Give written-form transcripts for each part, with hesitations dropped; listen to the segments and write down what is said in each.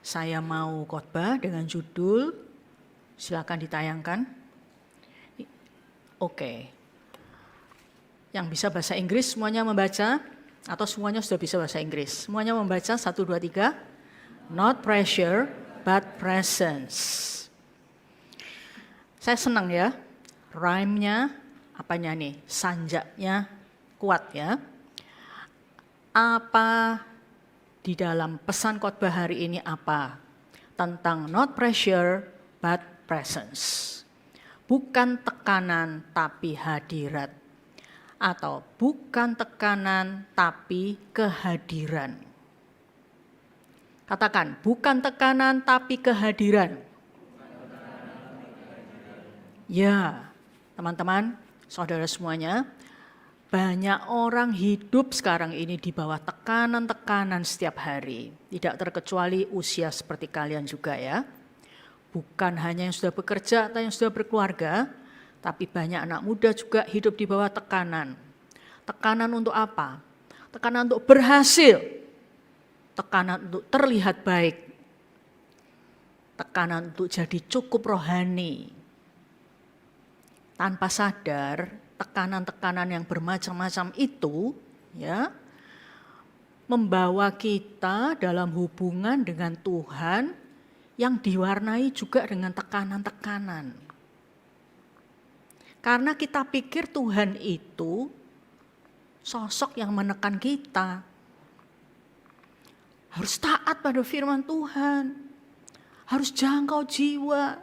Saya mau khotbah dengan judul, silakan ditayangkan. Oke. Yang bisa bahasa Inggris semuanya membaca, atau semuanya sudah bisa bahasa Inggris? Semuanya membaca, 1, 2, 3. Not pressure, but presence. Saya senang ya, rhyme-nya, apanya nih, sanjaknya kuat ya. Apa di dalam pesan khotbah hari ini apa? Tentang not pressure but presence. Bukan tekanan tapi hadirat. Atau bukan tekanan tapi kehadiran. Katakan, bukan tekanan tapi kehadiran. Ya, teman-teman, saudara semuanya, banyak orang hidup sekarang ini di bawah tekanan-tekanan setiap hari. Tidak terkecuali usia seperti kalian juga ya. Bukan hanya yang sudah bekerja atau yang sudah berkeluarga, tapi banyak anak muda juga hidup di bawah tekanan. Tekanan untuk apa? Tekanan untuk berhasil. Tekanan untuk terlihat baik. Tekanan untuk jadi cukup rohani. Tanpa sadar, tekanan-tekanan yang bermacam-macam itu ya membawa kita dalam hubungan dengan Tuhan yang diwarnai juga dengan tekanan-tekanan. Karena kita pikir Tuhan itu sosok yang menekan kita. Harus taat pada firman Tuhan. Harus jangkau jiwa.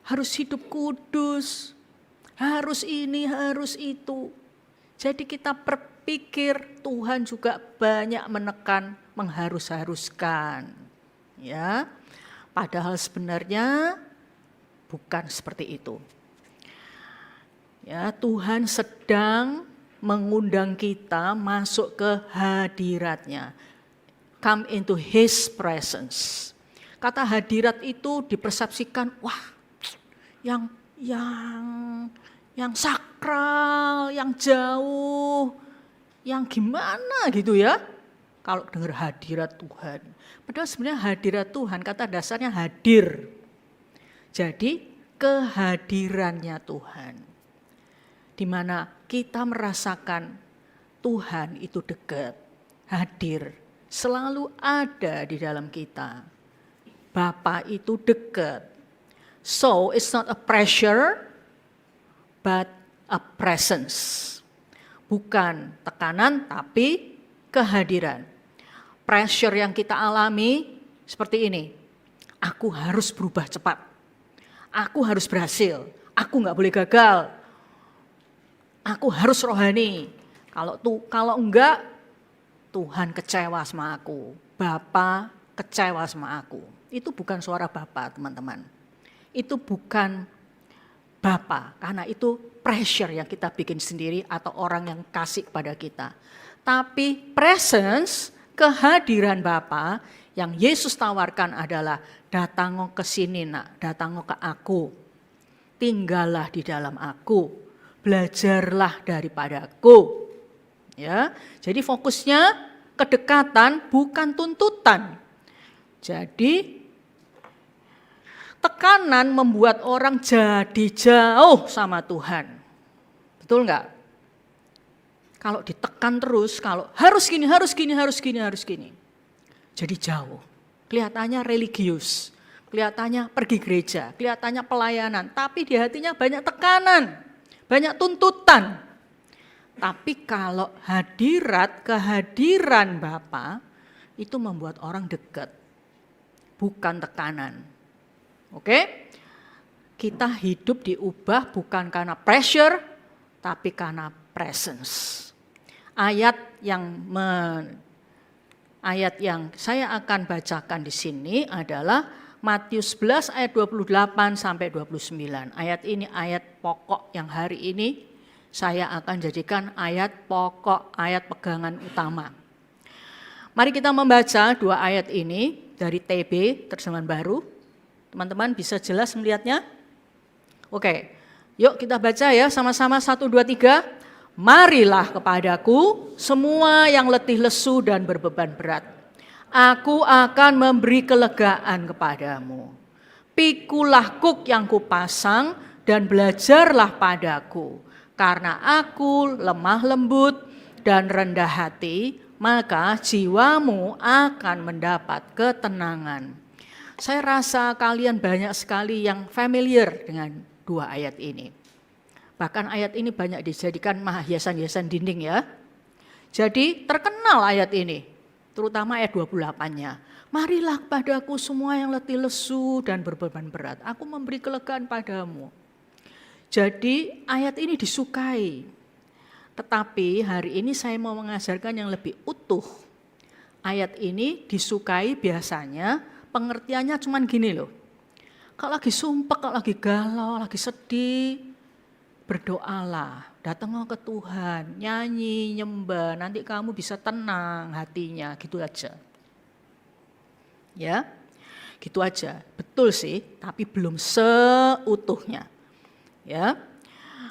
Harus hidup kudus. Harus ini, harus itu. Jadi kita berpikir Tuhan juga banyak menekan, mengharus-haruskan. Ya, padahal sebenarnya bukan seperti itu. Ya, Tuhan sedang mengundang kita masuk ke hadiratnya. Come into His presence. Kata hadirat itu dipersepsikan, wah, yang sakral, yang jauh, yang gimana gitu ya. Kalau dengar hadirat Tuhan. Padahal sebenarnya hadirat Tuhan, kata dasarnya hadir. Jadi kehadirannya Tuhan. Di mana kita merasakan Tuhan itu dekat, hadir, selalu ada di dalam kita. Bapa itu dekat. So it's not a pressure, but a presence. Bukan tekanan, tapi kehadiran. Pressure yang kita alami seperti ini. Aku harus berubah cepat. Aku harus berhasil. Aku gak boleh gagal. Aku harus rohani. Kalau enggak, Tuhan kecewa sama aku. Bapa kecewa sama aku. Itu bukan suara Bapa, teman-teman. Itu bukan Bapa, karena itu pressure yang kita bikin sendiri atau orang yang kasih kepada kita. Tapi presence, kehadiran Bapa yang Yesus tawarkan adalah datang ke sini nak, datang ke aku. Tinggallah di dalam aku, belajarlah daripadaku. Ya, jadi fokusnya kedekatan bukan tuntutan. Jadi tekanan membuat orang jadi jauh sama Tuhan. Betul enggak? Kalau ditekan terus, kalau harus gini, harus gini, harus gini, harus gini. Jadi jauh. Kelihatannya religius, kelihatannya pergi gereja, kelihatannya pelayanan. Tapi di hatinya banyak tekanan, banyak tuntutan. Tapi kalau kehadiran Bapa, itu membuat orang dekat. Bukan tekanan. Oke, kita hidup diubah bukan karena pressure, tapi karena presence. Ayat yang saya akan bacakan di sini adalah Matius 11 ayat 28 sampai 29. Ayat ini ayat pokok yang hari ini saya akan jadikan ayat pokok, ayat pegangan utama. Mari kita membaca dua ayat ini dari TB, terjemahan baru. Teman-teman bisa jelas melihatnya? Oke, yuk kita baca ya sama-sama 1, 2, 3. Marilah kepadaku semua yang letih lesu dan berbeban berat. Aku akan memberi kelegaan kepadamu. Pikulah kuk yang kupasang dan belajarlah padaku. Karena aku lemah lembut dan rendah hati, maka jiwamu akan mendapat ketenangan. Saya rasa kalian banyak sekali yang familiar dengan dua ayat ini. Bahkan ayat ini banyak dijadikan hiasan-hiasan dinding ya. Jadi terkenal ayat ini, terutama ayat 28-nya. Marilah kepadaku semua yang letih lesu dan berbeban berat, aku memberi kelegaan padamu. Jadi ayat ini disukai. Tetapi hari ini saya mau mengajarkan yang lebih utuh. Ayat ini disukai biasanya pengertiannya cuman gini loh. Kalau lagi sumpek, kalau lagi galau, lagi sedih, berdoalah, datanglah ke Tuhan, nyanyi, nyembah, nanti kamu bisa tenang hatinya, gitu aja. Ya, gitu aja. Betul sih, tapi belum seutuhnya. Ya.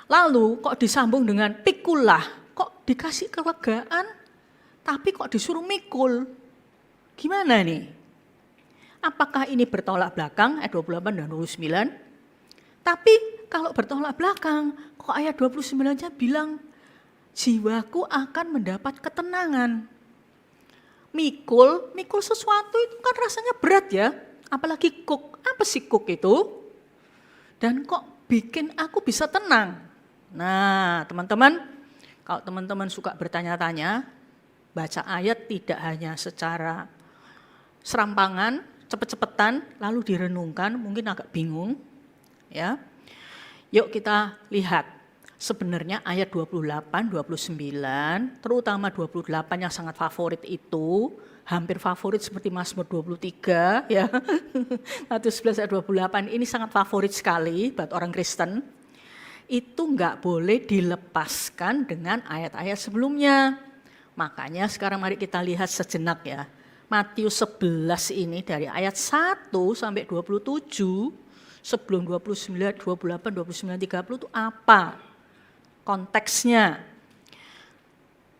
Lalu kok disambung dengan pikulah, kok dikasih kelegaan, tapi kok disuruh mikul. Gimana nih? Apakah ini bertolak belakang ayat 28 dan 29? Tapi kalau bertolak belakang, kok ayat 29-nya bilang, jiwaku akan mendapat ketenangan. Mikul sesuatu itu kan rasanya berat ya, apalagi kuk. Apa sih kuk itu? Dan kok bikin aku bisa tenang? Nah teman-teman, kalau teman-teman suka bertanya-tanya, baca ayat tidak hanya secara serampangan, cepet-cepetan, lalu direnungkan, mungkin agak bingung. Ya, yuk kita lihat sebenarnya ayat 28, 29, terutama 28 yang sangat favorit itu, hampir favorit seperti Mazmur 23 ya. Matius 11 ayat 28 ini sangat favorit sekali buat orang Kristen. Itu enggak boleh dilepaskan dengan ayat-ayat sebelumnya. Makanya sekarang mari kita lihat sejenak ya. Matius 11 ini dari ayat 1 sampai 27, sebelum 29, 28, 29, 30 itu apa konteksnya?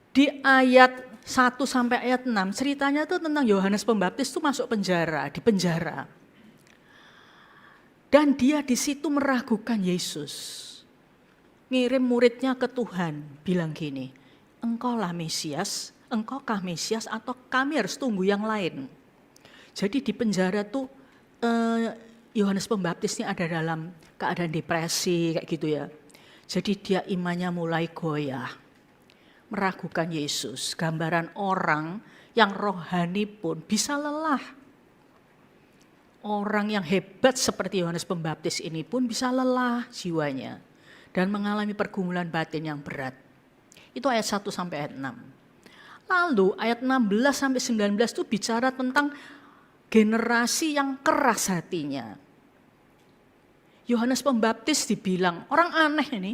Di ayat 1 sampai ayat 6 ceritanya itu tentang Yohanes Pembaptis itu masuk penjara, di penjara. Dan dia di situ meragukan Yesus. Ngirim muridnya ke Tuhan, bilang gini, engkaulah Mesias, engkaukah Mesias atau kami harus tunggu yang lain? Jadi di penjara tuh Yohanes Pembaptis ini ada dalam keadaan depresi kayak gitu ya. Jadi dia imannya mulai goyah, meragukan Yesus. Gambaran orang yang rohani pun bisa lelah. Orang yang hebat seperti Yohanes Pembaptis ini pun bisa lelah jiwanya dan mengalami pergumulan batin yang berat. Itu ayat 1 sampai ayat 6. Lalu ayat 16 sampai 19 itu bicara tentang generasi yang keras hatinya. Yohanes Pembaptis dibilang orang aneh ini.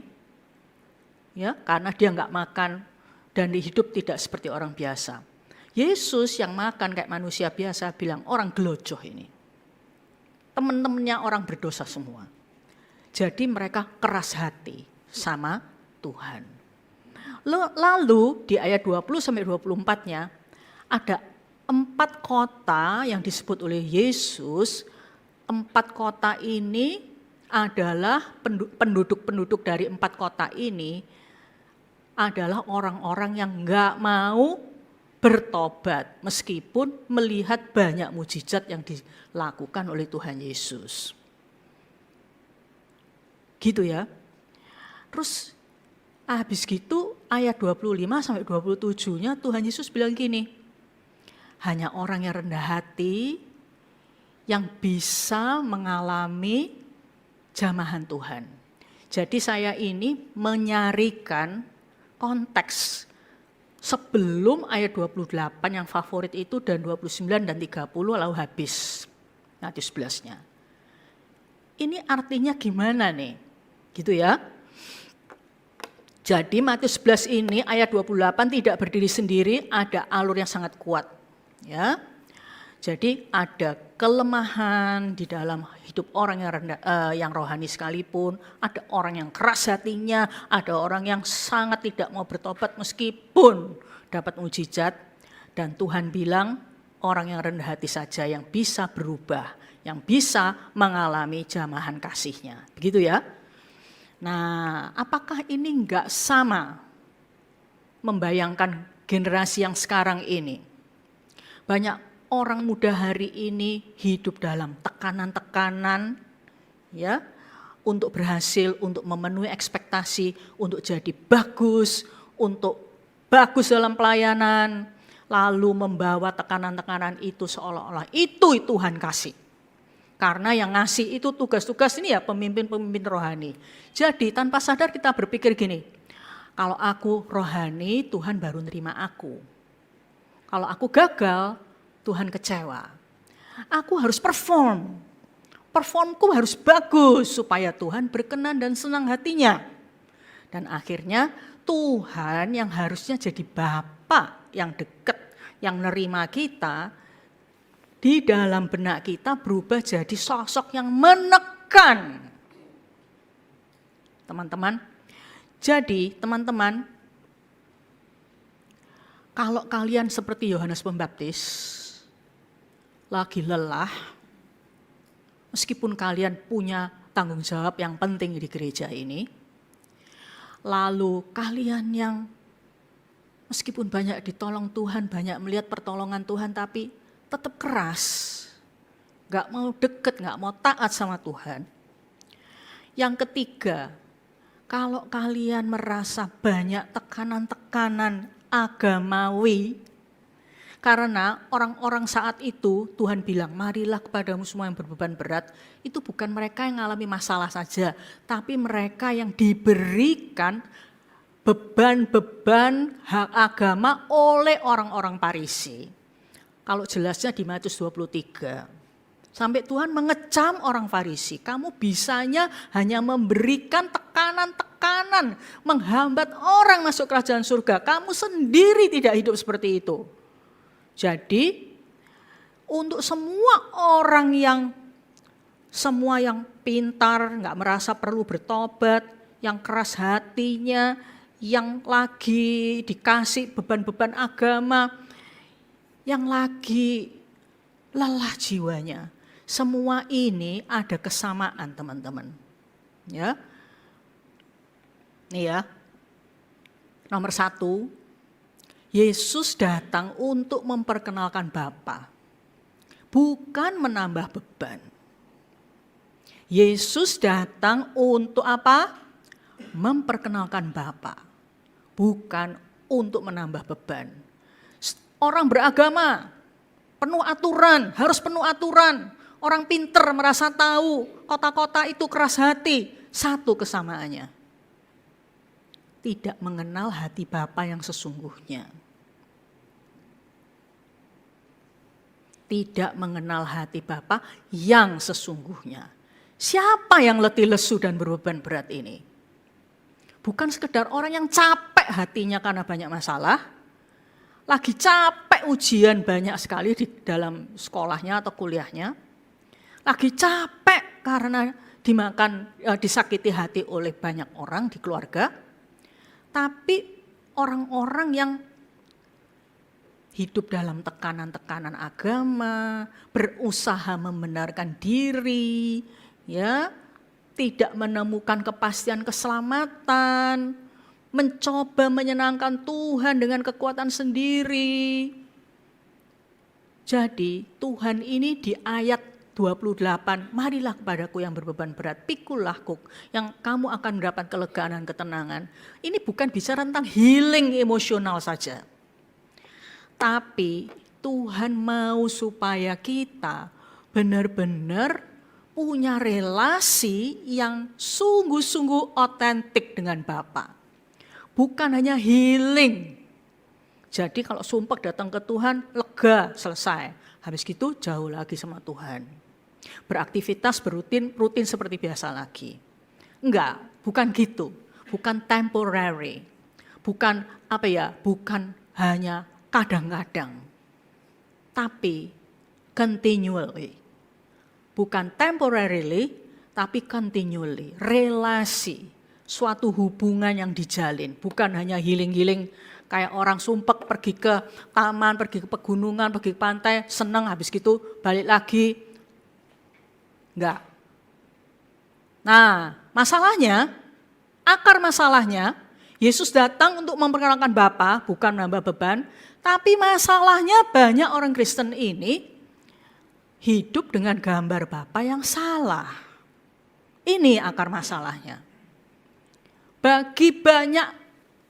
Ya, karena dia enggak makan dan hidup tidak seperti orang biasa. Yesus yang makan kayak manusia biasa bilang orang gelojoh ini. Teman-temannya orang berdosa semua. Jadi mereka keras hati sama Tuhan. Lalu di ayat 20 sampai 24-nya ada 4 kota yang disebut oleh Yesus. 4 kota ini adalah penduduk-penduduk dari 4 kota ini adalah orang-orang yang enggak mau bertobat meskipun melihat banyak mujizat yang dilakukan oleh Tuhan Yesus. Gitu ya. Terus habis gitu ayat 25 sampai 27-nya Tuhan Yesus bilang gini, hanya orang yang rendah hati yang bisa mengalami jamahan Tuhan. Jadi saya ini menyarikan konteks sebelum ayat 28 yang favorit itu dan 29 dan 30 lalu habis Matius 11-nya. Ini artinya gimana nih? Gitu ya. Jadi Matius 11 ini ayat 28 tidak berdiri sendiri, ada alur yang sangat kuat. Ya. Jadi ada kelemahan di dalam hidup orang yang rohani sekalipun, ada orang yang keras hatinya, ada orang yang sangat tidak mau bertobat meskipun dapat mujizat. Dan Tuhan bilang, orang yang rendah hati saja yang bisa berubah, yang bisa mengalami jamahan kasih-Nya. Begitu ya. Nah, apakah ini enggak sama membayangkan generasi yang sekarang ini? Banyak orang muda hari ini hidup dalam tekanan-tekanan ya, untuk berhasil, untuk memenuhi ekspektasi, untuk jadi bagus, untuk bagus dalam pelayanan, lalu membawa tekanan-tekanan itu seolah-olah itu Tuhan kasih. Karena yang ngasih itu tugas-tugas ini ya pemimpin-pemimpin rohani. Jadi tanpa sadar kita berpikir gini, kalau aku rohani Tuhan baru nerima aku. Kalau aku gagal Tuhan kecewa. Aku harus perform. Performku harus bagus supaya Tuhan berkenan dan senang hatinya. Dan akhirnya Tuhan yang harusnya jadi Bapa yang dekat, yang nerima kita, di dalam benak kita berubah jadi sosok yang menekan. Teman-teman, jadi teman-teman, kalau kalian seperti Yohanes Pembaptis, lagi lelah, meskipun kalian punya tanggung jawab yang penting di gereja ini, lalu kalian yang meskipun banyak ditolong Tuhan, banyak melihat pertolongan Tuhan, tapi tetap keras, gak mau deket, gak mau taat sama Tuhan. Yang ketiga, kalau kalian merasa banyak tekanan-tekanan agamawi, karena orang-orang saat itu Tuhan bilang, marilah kepadamu semua yang berbeban berat, itu bukan mereka yang mengalami masalah saja, tapi mereka yang diberikan beban-beban hak agama oleh orang-orang Farisi. Kalau jelasnya di Matius 23, sampai Tuhan mengecam orang Farisi, kamu bisanya hanya memberikan tekanan-tekanan, menghambat orang masuk kerajaan surga, kamu sendiri tidak hidup seperti itu. Jadi untuk semua orang yang pintar, gak merasa perlu bertobat, yang keras hatinya, yang lagi dikasih beban-beban agama, yang lagi lelah jiwanya. Semua ini ada kesamaan teman-teman. Ya. Nih ya. Nomor 1, Yesus datang untuk memperkenalkan Bapa, bukan menambah beban. Yesus datang untuk apa? Memperkenalkan Bapa, bukan untuk menambah beban. Orang beragama penuh aturan, harus penuh aturan. Orang pinter merasa tahu, kota-kota itu keras hati. Satu kesamaannya, tidak mengenal hati Bapa yang sesungguhnya. Tidak mengenal hati Bapa yang sesungguhnya. Siapa yang letih lesu dan berbeban berat ini? Bukan sekedar orang yang capek hatinya karena banyak masalah, lagi capek ujian banyak sekali di dalam sekolahnya atau kuliahnya, lagi capek karena disakiti hati oleh banyak orang di keluarga, tapi orang-orang yang hidup dalam tekanan-tekanan agama, berusaha membenarkan diri, ya, tidak menemukan kepastian keselamatan, mencoba menyenangkan Tuhan dengan kekuatan sendiri. Jadi Tuhan ini di ayat 28, marilah kepadaku yang berbeban berat, pikul lahku, yang kamu akan mendapat kelegaan dan ketenangan. Ini bukan bicara tentang healing emosional saja. Tapi Tuhan mau supaya kita benar-benar punya relasi yang sungguh-sungguh otentik dengan Bapa. Bukan hanya healing. Jadi kalau sumpah datang ke Tuhan, lega, selesai. Habis gitu jauh lagi sama Tuhan. Beraktivitas rutin seperti biasa lagi. Enggak, bukan gitu. Bukan temporary. Bukan bukan hanya kadang-kadang. Tapi continually. Bukan temporarily, tapi continually. Relasi. Suatu hubungan yang dijalin, bukan hanya healing-healing kayak orang sumpek pergi ke taman, pergi ke pegunungan, pergi ke pantai, senang habis gitu balik lagi. Enggak. Nah, masalahnya, akar masalahnya, Yesus datang untuk memperkenalkan Bapa, bukan menambah beban, tapi masalahnya banyak orang Kristen ini hidup dengan gambar Bapa yang salah. Ini akar masalahnya. Bagi banyak,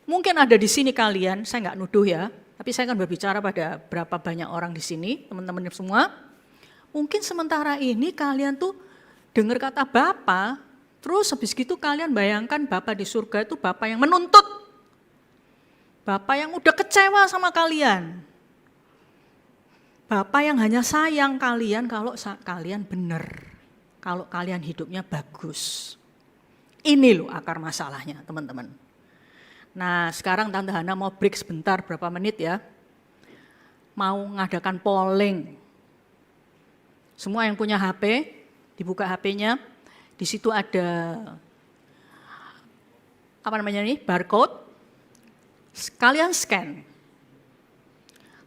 mungkin ada di sini kalian, saya nggak nuduh ya, tapi saya akan berbicara pada berapa banyak orang di sini, teman-teman semua. Mungkin sementara ini kalian tuh dengar kata Bapa, terus habis gitu kalian bayangkan Bapa di surga itu Bapa yang menuntut. Bapa yang udah kecewa sama kalian. Bapa yang hanya sayang kalian kalau kalian benar. Kalau kalian hidupnya bagus. Ini loh akar masalahnya teman-teman. Nah sekarang Tante Hana mau break sebentar berapa menit ya. Mau ngadakan polling. Semua yang punya HP, dibuka HP-nya. Di situ ada barcode. Kalian scan.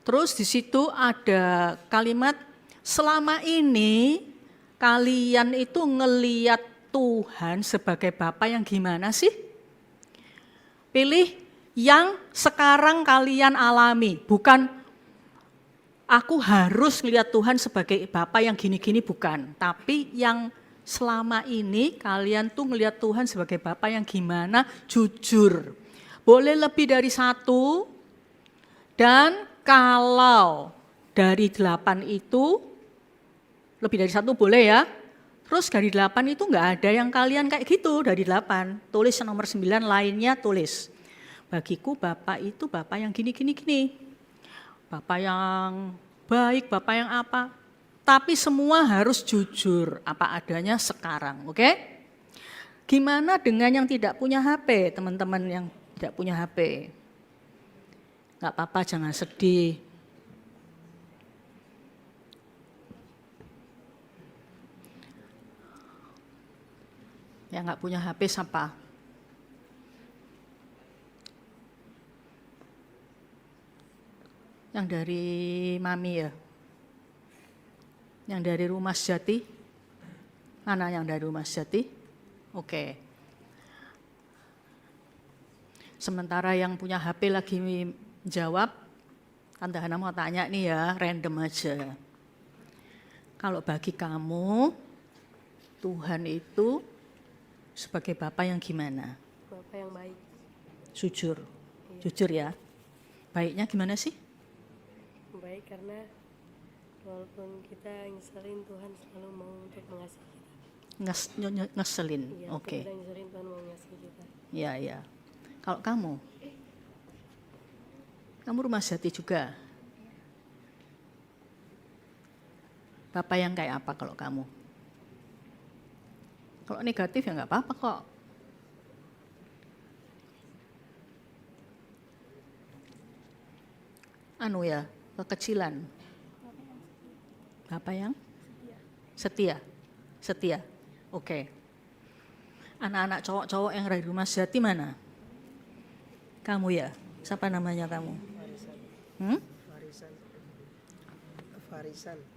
Terus di situ ada kalimat, selama ini kalian itu ngeliat Tuhan sebagai Bapa yang gimana sih? Pilih yang sekarang kalian alami, bukan aku harus ngeliat Tuhan sebagai Bapa yang gini-gini, bukan. Tapi yang selama ini kalian tuh ngeliat Tuhan sebagai Bapa yang gimana, jujur. Boleh lebih dari 1, dan kalau dari 8 itu, lebih dari 1 boleh ya. Terus dari 8 itu enggak ada yang kalian kayak gitu dari 8. Tulis nomor 9 lainnya tulis. Bagiku Bapak itu Bapak yang gini. Bapak yang baik, Bapak yang apa. Tapi semua harus jujur apa adanya sekarang, oke? Gimana dengan yang tidak punya HP, teman-teman yang tidak punya HP? Enggak apa-apa, jangan sedih. Yang nggak punya HP siapa? Yang dari Mami ya? Yang dari Rumah Sejati? Mana yang dari Rumah Sejati? Oke. Sementara yang punya HP lagi jawab, Tante Hana mau tanya nih ya, random aja. Kalau bagi kamu, Tuhan itu sebagai Bapa yang gimana? Bapa yang baik. Jujur, Iya. Jujur ya. Baiknya gimana sih? Baik karena walaupun kita nyeselin, Tuhan selalu mau untuk mengasihi kita. Ngeselin, Iya, oke. Kita nyeselin, Tuhan mau mengasihi kita. Iya. Kalau kamu Rumah Sejati juga. Bapa yang kayak apa kalau kamu? Kalau negatif ya nggak apa-apa kok. Kekecilan. Bapa yang setia. Oke. Anak-anak cowok-cowok yang dari Rumah Sejati mana? Kamu ya? Siapa namanya kamu?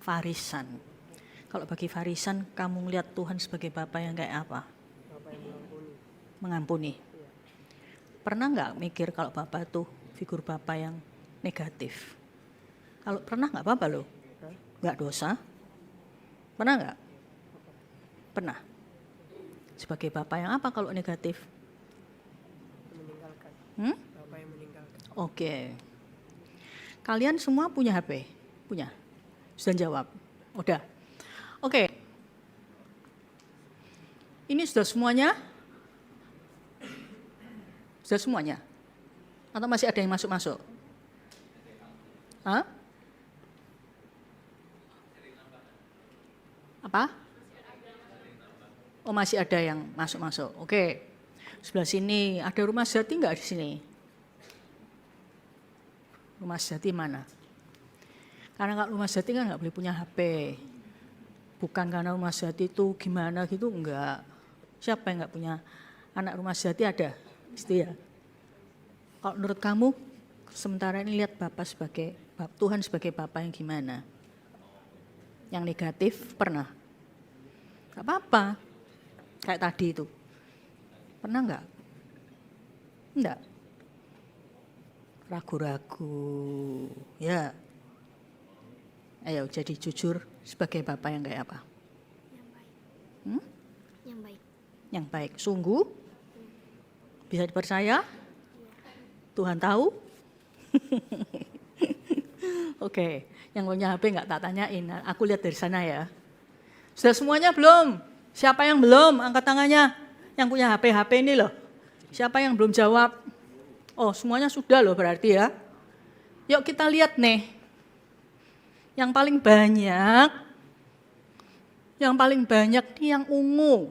Farisan. Kalau bagi Farisan, kamu melihat Tuhan sebagai Bapa yang kayak apa? Bapa yang Mengampuni. Iya. Pernah nggak mikir kalau Bapa tuh figur Bapa yang negatif? Kalau pernah nggak apa-apa loh. Nggak dosa. Pernah nggak? Pernah. Sebagai Bapa yang apa kalau negatif? Meninggalkan. Bapa yang meninggalkan. Oke. Kalian semua punya HP? Punya? Sudah jawab? Udah? Oke. Ini sudah semuanya? Sudah semuanya? Atau masih ada yang masuk-masuk? Hah? Apa? Oh masih ada yang masuk-masuk. Oke. Sebelah sini ada Rumah Sejati enggak di sini? Rumah Sejati mana? Karena kalau Rumah Sejati kan nggak boleh punya HP. Bukan karena Rumah Sejati itu gimana gitu, enggak. Siapa yang nggak punya anak Rumah Sejati ada? Gitu ya. Kalau menurut kamu Sementara ini lihat Tuhan sebagai Bapa yang gimana? Yang negatif pernah? Gak apa-apa. Kayak tadi itu. Pernah enggak? Enggak. Ragu-ragu. Ya. Ayo jadi jujur sebagai Bapa yang kayak apa? Yang baik. Hmm? Yang baik. Yang baik. Sungguh? Bisa dipercaya? Tuhan tahu? Oke, yang punya HP enggak tak tanyain. Aku lihat dari sana ya. Sudah semuanya belum? Siapa yang belum? Angkat tangannya. Yang punya HP ini loh. Siapa yang belum jawab? Oh, semuanya sudah loh berarti ya. Yuk kita lihat nih. Yang paling banyak nih yang ungu.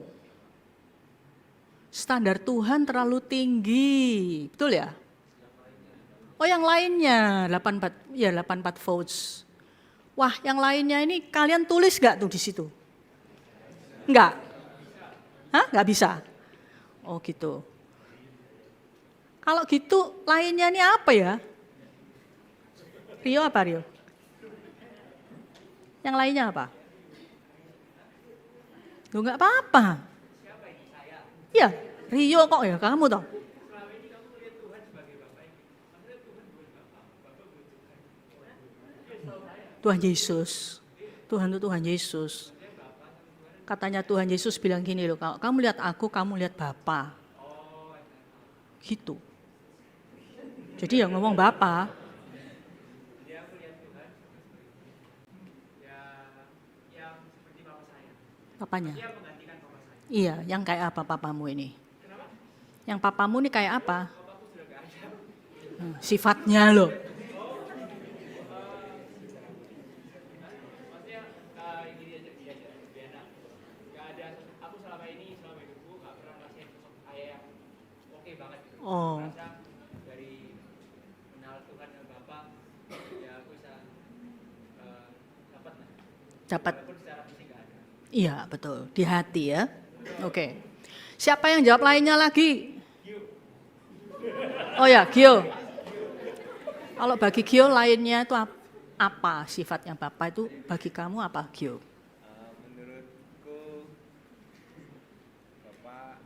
Standar Tuhan terlalu tinggi. Betul ya? Oh, yang lainnya 84 votes. Wah, yang lainnya ini kalian tulis enggak tuh di situ? Enggak? Hah? Enggak bisa? Oh gitu. Kalau gitu lainnya ini apa ya? Rio apa Rio? Yang lainnya apa? Loh enggak apa-apa. Iya, Rio kok ya kamu toh? Tuhan Yesus. Tuhan itu Tuhan Yesus. Katanya Tuhan Yesus bilang gini loh, kalau kamu lihat aku, kamu lihat Bapa. Gitu. Jadi yang ngomong Bapa. Papanya? Iya, yang kayak apa papamu ini? Yang papamu ini kayak apa? Sifatnya loh. Oh. Dari kenal Tuhan dan Bapa, ya aku bisa Dapat. walaupun secara fisik nggak ada. Iya betul, di hati ya. Oke. Siapa yang jawab lainnya lagi? Oh ya, Gio. Kalau bagi Gio lainnya itu apa sifatnya Bapa itu bagi kamu apa Gio? Menurutku Bapak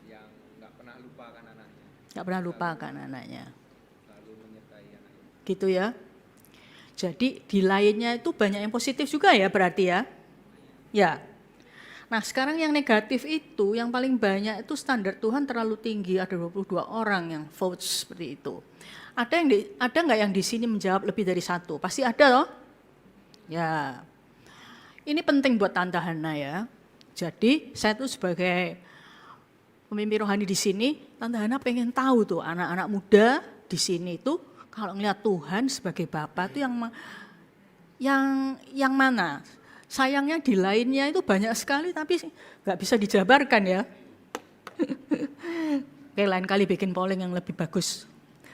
yang nggak pernah lupakan anaknya, Gak pernah lupakan anaknya. selalu menyertai anaknya. Gitu ya. Jadi di lainnya itu banyak yang positif juga ya berarti ya. Ya. Nah sekarang yang negatif itu yang paling banyak itu standar Tuhan terlalu tinggi. Ada 22 orang yang vote seperti itu. Ada nggak yang di sini menjawab lebih dari satu? Pasti ada loh. Ya. Ini penting buat Tante Hana ya. Jadi saya tuh sebagai pemimpin rohani di sini, Tante Hana pengen tahu tuh anak-anak muda di sini itu kalau ngeliat Tuhan sebagai Bapa itu yang mana? Sayangnya di lainnya itu banyak sekali tapi nggak bisa dijabarkan ya. Oke, lain kali bikin polling yang lebih bagus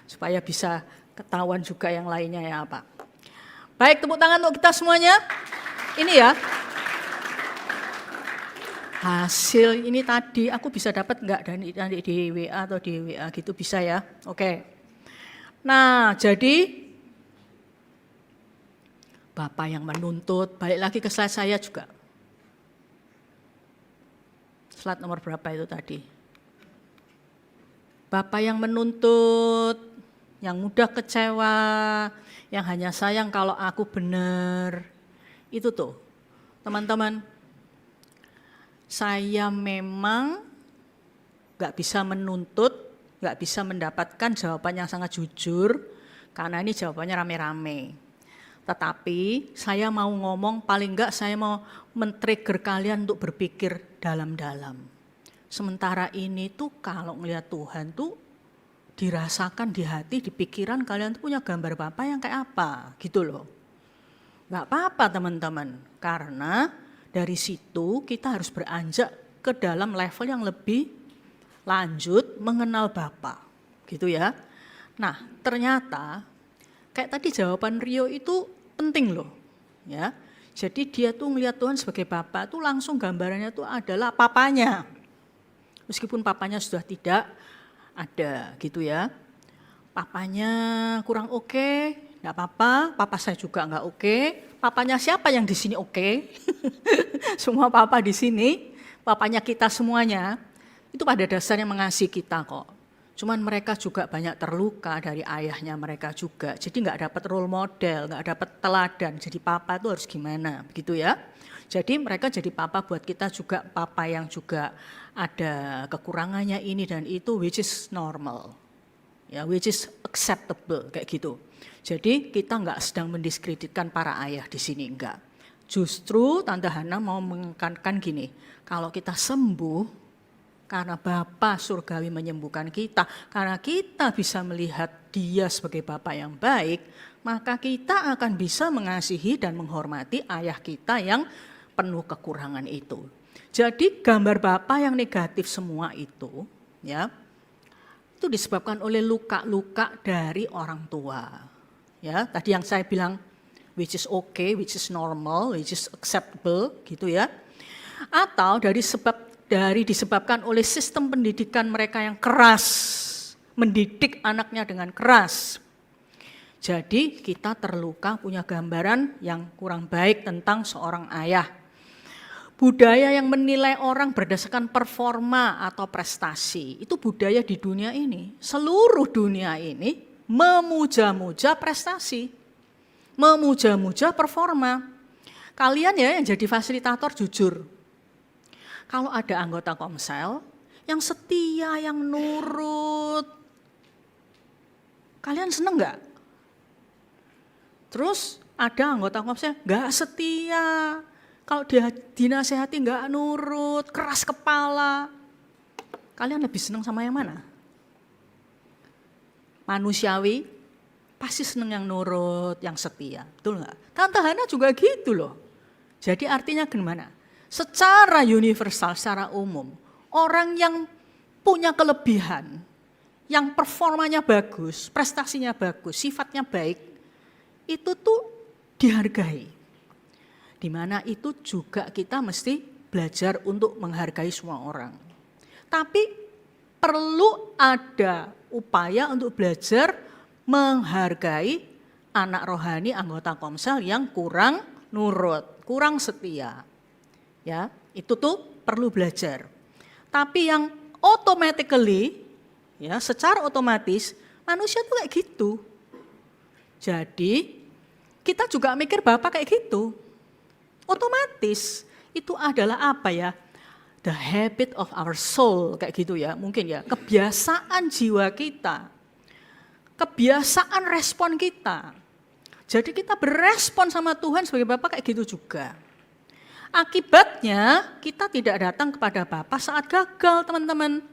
supaya bisa ketahuan juga yang lainnya ya apa. Baik, tepuk tangan untuk kita semuanya. Ini ya. Hasil ini tadi aku bisa dapat enggak nanti di WA atau di WA gitu bisa ya. Oke. Nah, jadi Bapak yang menuntut, balik lagi ke slide saya juga. Slide nomor berapa itu tadi? Bapak yang menuntut, yang mudah kecewa, yang hanya sayang kalau aku benar. Itu tuh, teman-teman. Saya memang gak bisa menuntut, gak bisa mendapatkan jawaban yang sangat jujur, karena ini jawabannya rame-rame. Tetapi saya mau ngomong, paling enggak saya mau men-trigger kalian untuk berpikir dalam-dalam. Sementara ini tuh kalau ngelihat Tuhan tuh dirasakan di hati, di pikiran kalian tuh punya gambar Bapa yang kayak apa gitu loh. Gak apa-apa teman-teman, karena dari situ kita harus beranjak ke dalam level yang lebih lanjut mengenal Bapa, gitu ya. Nah, ternyata kayak tadi jawaban Rio itu penting loh, ya. Jadi dia tuh melihat Tuhan sebagai Bapa tuh langsung gambarannya tuh adalah papanya. Meskipun papanya sudah tidak ada, gitu ya. Papanya kurang oke, nggak apa-apa. Papa saya juga nggak oke. Papanya siapa yang di sini oke? Semua papa di sini, papanya kita semuanya, itu pada dasarnya mengasihi kita kok. Cuman mereka juga banyak terluka dari ayahnya mereka juga. Jadi nggak dapat role model, nggak dapat teladan. Jadi papa itu harus gimana, begitu ya. Jadi mereka jadi papa buat kita juga, papa yang juga ada kekurangannya ini dan itu, which is normal. Ya, which is acceptable, kayak gitu. Jadi kita nggak sedang mendiskreditkan para ayah di sini, enggak. Justru Tante Hana mau menekankan gini, kalau kita sembuh, karena Bapa surgawi menyembuhkan kita, karena kita bisa melihat Dia sebagai Bapa yang baik, maka kita akan bisa mengasihi dan menghormati ayah kita yang penuh kekurangan itu. Jadi gambar Bapa yang negatif semua itu, ya, itu disebabkan oleh luka-luka dari orang tua. Ya, tadi yang saya bilang which is okay, which is normal, which is acceptable gitu ya. Atau disebabkan oleh sistem pendidikan mereka yang keras, mendidik anaknya dengan keras. Jadi kita terluka punya gambaran yang kurang baik tentang seorang ayah. Budaya yang menilai orang berdasarkan performa atau prestasi, itu budaya di dunia ini. Seluruh dunia ini memuja-muja prestasi, memuja-muja performa. Kalian ya yang jadi fasilitator jujur. Kalau ada anggota Komsel yang setia, yang nurut, kalian seneng nggak? Terus ada anggota Komsel nggak setia, kalau dia dinasehati nggak nurut, keras kepala, kalian lebih seneng sama yang mana? Manusiawi, pasti seneng yang nurut, yang setia, betul nggak? Tante Hana juga gitu loh. Jadi artinya gimana? Secara universal, secara umum, orang yang punya kelebihan, yang performanya bagus, prestasinya bagus, sifatnya baik, itu tuh dihargai. Dimana itu juga kita mesti belajar untuk menghargai semua orang. Tapi perlu ada upaya untuk belajar menghargai anak rohani anggota Komsel yang kurang nurut, kurang setia. Ya, itu tuh perlu belajar. Tapi yang automatically, ya, secara otomatis manusia tuh kayak gitu. Jadi kita juga mikir Bapak kayak gitu. Otomatis itu adalah apa ya? The habit of our soul, kayak gitu ya, mungkin ya, kebiasaan jiwa kita, kebiasaan respon kita. Jadi kita berespon sama Tuhan sebagai Bapa kayak gitu juga. Akibatnya kita tidak datang kepada Bapa saat gagal, teman-teman.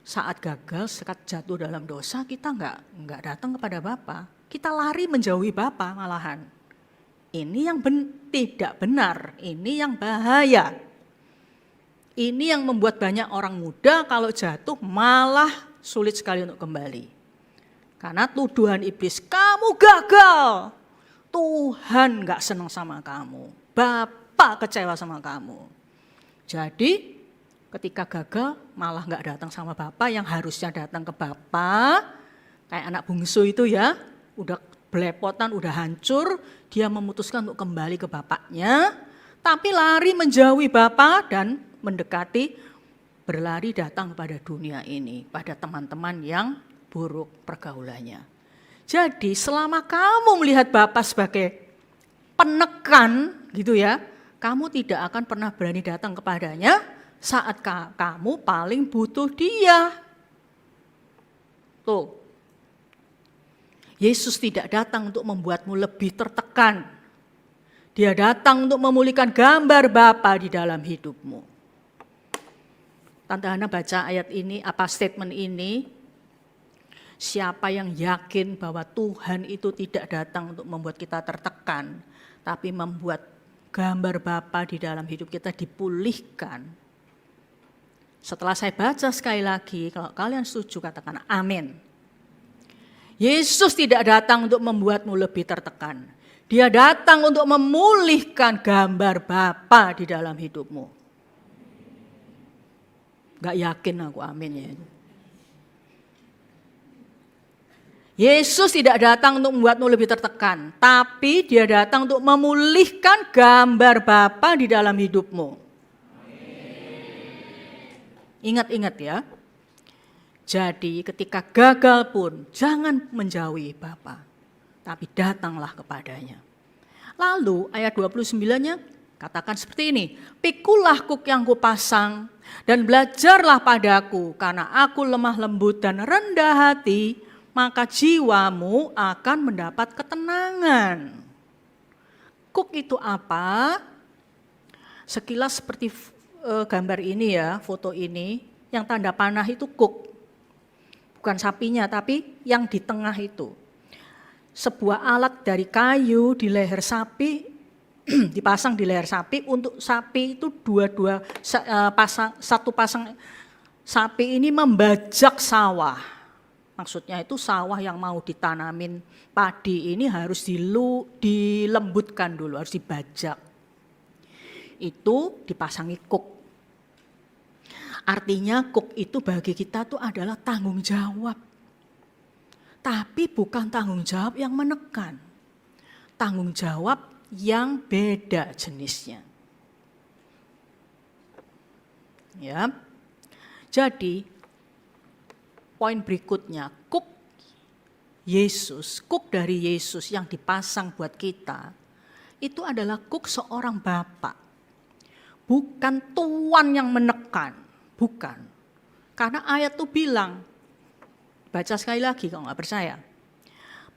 Saat gagal, saat jatuh dalam dosa, kita enggak datang kepada Bapa. Kita lari menjauhi Bapa malahan. Ini yang tidak benar, ini yang bahaya. Ini yang membuat banyak orang muda kalau jatuh malah sulit sekali untuk kembali. Karena tuduhan iblis, kamu gagal. Tuhan gak senang sama kamu. Bapak kecewa sama kamu. Jadi ketika gagal malah gak datang sama Bapak yang harusnya datang ke Bapak. Kayak anak bungsu itu ya, udah belepotan, udah hancur. Dia memutuskan untuk kembali ke bapaknya. Tapi lari menjauhi Bapak dan mendekati, berlari datang pada dunia ini, pada teman-teman yang buruk pergaulannya. Jadi selama kamu melihat Bapa sebagai penekan gitu ya, kamu tidak akan pernah berani datang kepadanya saat kamu paling butuh Dia. Tuh, Yesus tidak datang untuk membuatmu lebih tertekan. Dia datang untuk memulihkan gambar Bapa di dalam hidupmu. Tante Hana baca ayat ini, statement ini, siapa yang yakin bahwa Tuhan itu tidak datang untuk membuat kita tertekan, tapi membuat gambar Bapa di dalam hidup kita dipulihkan. Setelah saya baca sekali lagi, kalau kalian setuju katakan amin. Yesus tidak datang untuk membuatmu lebih tertekan. Dia datang untuk memulihkan gambar Bapa di dalam hidupmu. Gak yakin aku, amin ya. Yesus tidak datang untuk membuatmu lebih tertekan, tapi dia datang untuk memulihkan gambar Bapa di dalam hidupmu. Ingat-ingat ya. Jadi ketika gagal pun jangan menjauhi Bapa, tapi datanglah kepadanya. Lalu ayat 29-nya katakan seperti ini, pikulah kuk yang kupasang dan belajarlah padaku, karena aku lemah lembut dan rendah hati, maka jiwamu akan mendapat ketenangan. Kuk itu apa? Sekilas seperti gambar ini ya, foto ini, yang tanda panah itu kuk. Bukan sapinya, tapi yang di tengah itu. Sebuah alat dari kayu di leher sapi, dipasang di leher sapi, untuk sapi itu satu pasang sapi ini membajak sawah. Maksudnya itu sawah yang mau ditanamin padi ini harus dilembutkan dulu, harus dibajak. Itu dipasangi kuk. Artinya kuk itu bagi kita tuh adalah tanggung jawab. Tapi bukan tanggung jawab yang menekan. Tanggung jawab yang beda jenisnya. Ya. Jadi poin berikutnya, kuk Yesus, kuk dari Yesus yang dipasang buat kita, itu adalah kuk seorang Bapa. Bukan tuan yang menekan. Bukan. Karena ayat itu bilang, baca sekali lagi kalau nggak percaya.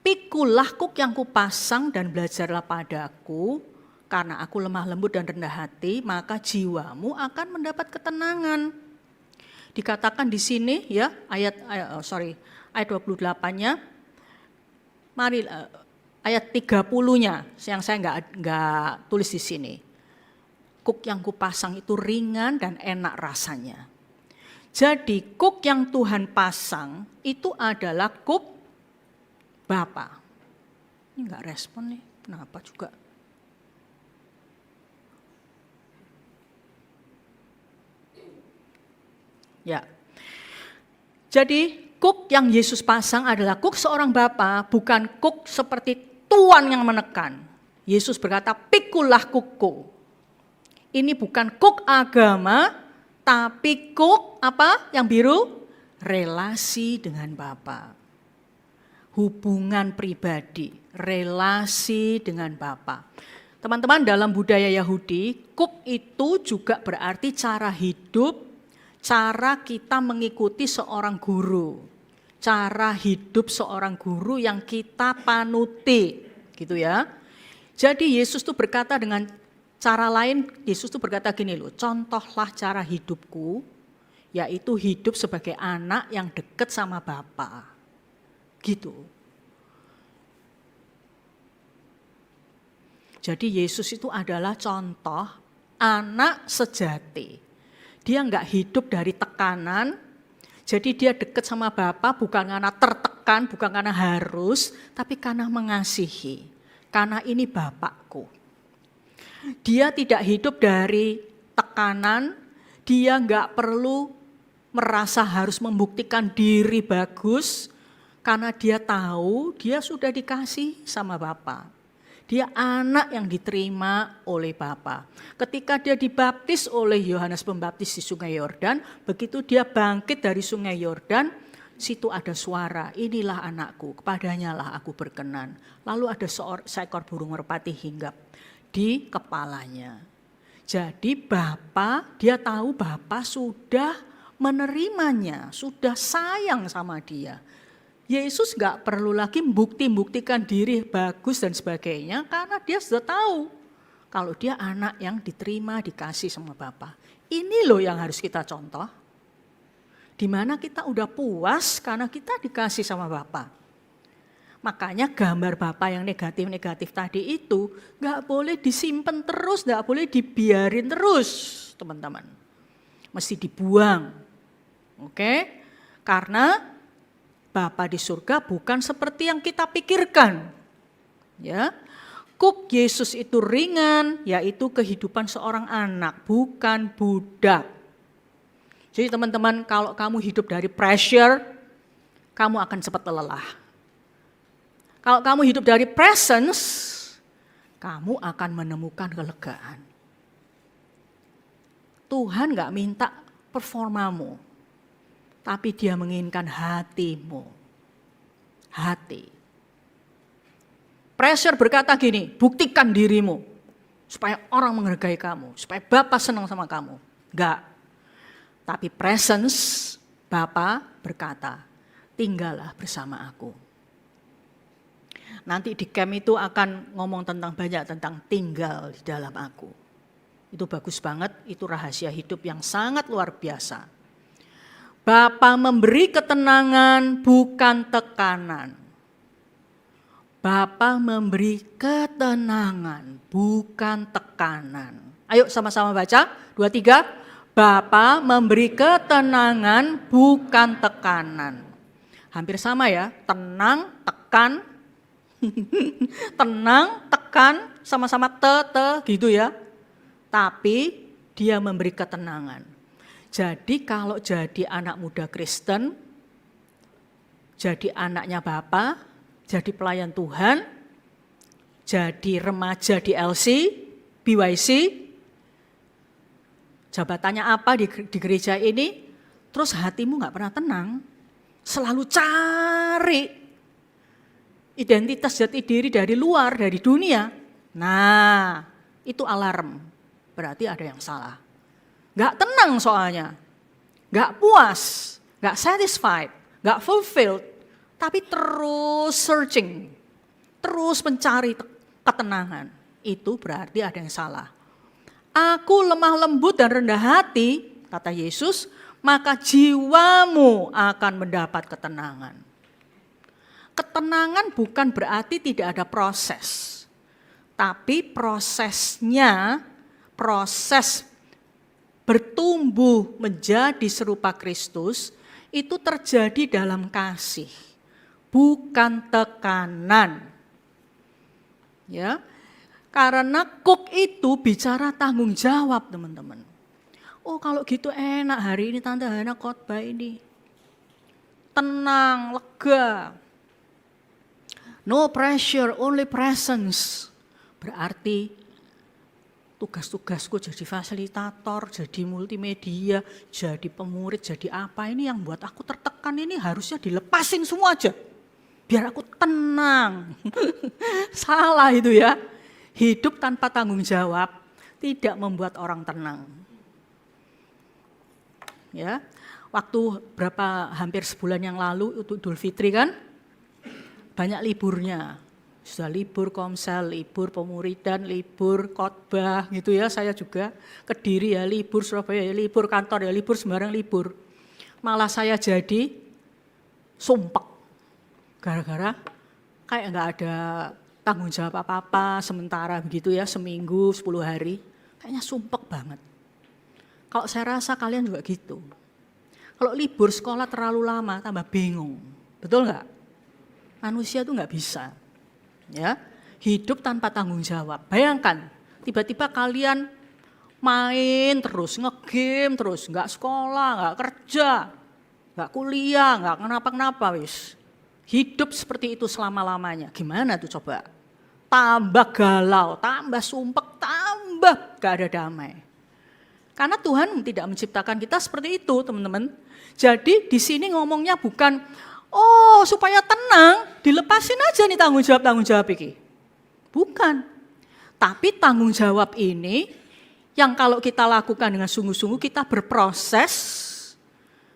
Pikulah kuk yang kupasang dan belajarlah padaku, karena aku lemah lembut dan rendah hati, maka jiwamu akan mendapat ketenangan. Dikatakan di sini ya, ayat 28-nya, mari ayat 30-nya yang saya nggak tulis di sini. Kuk yang kupasang itu ringan dan enak rasanya. Jadi kuk yang Tuhan pasang itu adalah kuk Bapa. Ini enggak respon nih, kenapa juga? Ya. Jadi kuk yang Yesus pasang adalah kuk seorang Bapa, bukan kuk seperti tuan yang menekan. Yesus berkata, pikulah kukku. Ini bukan kuk agama, tapi kuk apa yang biru? Relasi dengan Bapa. Hubungan pribadi, relasi dengan Bapa. Teman-teman, dalam budaya Yahudi, kuk itu juga berarti cara hidup, cara kita mengikuti seorang guru. Cara hidup seorang guru yang kita panuti, gitu ya. Jadi Yesus tuh berkata dengan cara lain, Yesus tuh berkata gini loh, contohlah cara hidupku, yaitu hidup sebagai anak yang dekat sama Bapa. Gitu. Jadi Yesus itu adalah contoh anak sejati. Dia enggak hidup dari tekanan, jadi dia dekat sama Bapa bukan karena tertekan, bukan karena harus, tapi karena mengasihi. Karena ini Bapakku. Dia tidak hidup dari tekanan, dia enggak perlu merasa harus membuktikan diri bagus, karena dia tahu dia sudah dikasih sama Bapa. Dia anak yang diterima oleh Bapa. Ketika dia dibaptis oleh Yohanes Pembaptis di Sungai Yordan, begitu dia bangkit dari Sungai Yordan, situ ada suara, inilah anakku, kepadanya lah aku berkenan. Lalu ada seekor burung merpati hinggap di kepalanya. Jadi Bapa, dia tahu Bapa sudah menerimanya, sudah sayang sama dia. Yesus gak perlu lagi buktikan diri bagus dan sebagainya, karena dia sudah tahu kalau dia anak yang diterima, dikasih sama Bapa. Ini loh yang harus kita contoh. Di mana kita udah puas karena kita dikasih sama Bapa. Makanya gambar Bapa yang negatif-negatif tadi itu gak boleh disimpan terus, gak boleh dibiarin terus, teman-teman. Mesti dibuang. Oke? Karena Bapa di surga bukan seperti yang kita pikirkan. Ya. Kuk Yesus itu ringan, yaitu kehidupan seorang anak, bukan budak. Jadi teman-teman, kalau kamu hidup dari pressure, kamu akan cepat lelah. Kalau kamu hidup dari presence, kamu akan menemukan kelegaan. Tuhan gak minta performamu, tapi Dia menginginkan hatimu. Hati. Pressure berkata gini, buktikan dirimu, supaya orang menghargai kamu, supaya Bapa senang sama kamu. Enggak. Tapi presence, Bapa berkata, tinggallah bersama aku. Nanti di camp itu akan ngomong banyak tentang tinggal di dalam aku. Itu bagus banget, itu rahasia hidup yang sangat luar biasa. Bapa memberi ketenangan bukan tekanan. Bapa memberi ketenangan bukan tekanan. Ayo sama-sama baca, 2, 3. Bapa memberi ketenangan bukan tekanan. Hampir sama ya, tenang, tekan. Tenang, tekan, sama-sama gitu ya. Tapi Dia memberi ketenangan. Jadi kalau jadi anak muda Kristen, jadi anaknya Bapa, jadi pelayan Tuhan, jadi remaja di LC, BYC, jabatannya apa di gereja ini, terus hatimu gak pernah tenang, selalu cari identitas jati diri dari luar, dari dunia. Nah, itu alarm. Berarti ada yang salah. Gak tenang soalnya. Gak puas, gak satisfied, gak fulfilled. Tapi terus searching, terus mencari ketenangan. Itu berarti ada yang salah. Aku lemah lembut dan rendah hati, kata Yesus, maka jiwamu akan mendapat ketenangan. Ketenangan bukan berarti tidak ada proses, tapi prosesnya, proses bertumbuh menjadi serupa Kristus itu terjadi dalam kasih, bukan tekanan. Ya, karena Cook itu bicara tanggung jawab, teman-teman. Oh, kalau gitu enak, hari ini Tante Hana khotbah ini. Tenang, lega. No pressure, only presence. Berarti tugas-tugasku jadi fasilitator, jadi multimedia, jadi pemurid, jadi apa ini yang buat aku tertekan ini harusnya dilepasin semua aja. Biar aku tenang. Salah itu ya. Hidup tanpa tanggung jawab tidak membuat orang tenang. Ya, waktu hampir sebulan yang lalu untuk Idul Fitri kan, banyak liburnya. Sudah libur Komsel, libur pemuridan, libur khotbah gitu ya. Saya juga Kediri ya libur, Surabaya ya libur, kantor ya libur, sembarang libur. Malah saya jadi sumpek. Gara-gara kayak nggak ada tanggung jawab apa-apa sementara begitu ya, seminggu, 10 hari. Kayaknya sumpek banget. Kalau saya rasa kalian juga gitu. Kalau libur sekolah terlalu lama tambah bingung. Betul nggak? Manusia tuh nggak bisa. Ya, hidup tanpa tanggung jawab. Bayangkan, tiba-tiba kalian main terus, nge-game terus, nggak sekolah, nggak kerja, nggak kuliah, nggak kenapa-kenapa wis. Hidup seperti itu selama-lamanya. Gimana tuh coba? Tambah galau, tambah sumpek, tambah gak ada damai. Karena Tuhan tidak menciptakan kita seperti itu, teman-teman. Jadi di sini ngomongnya bukan oh, supaya tenang, dilepasin aja nih tanggung jawab ini. Bukan. Tapi tanggung jawab ini yang kalau kita lakukan dengan sungguh-sungguh, kita berproses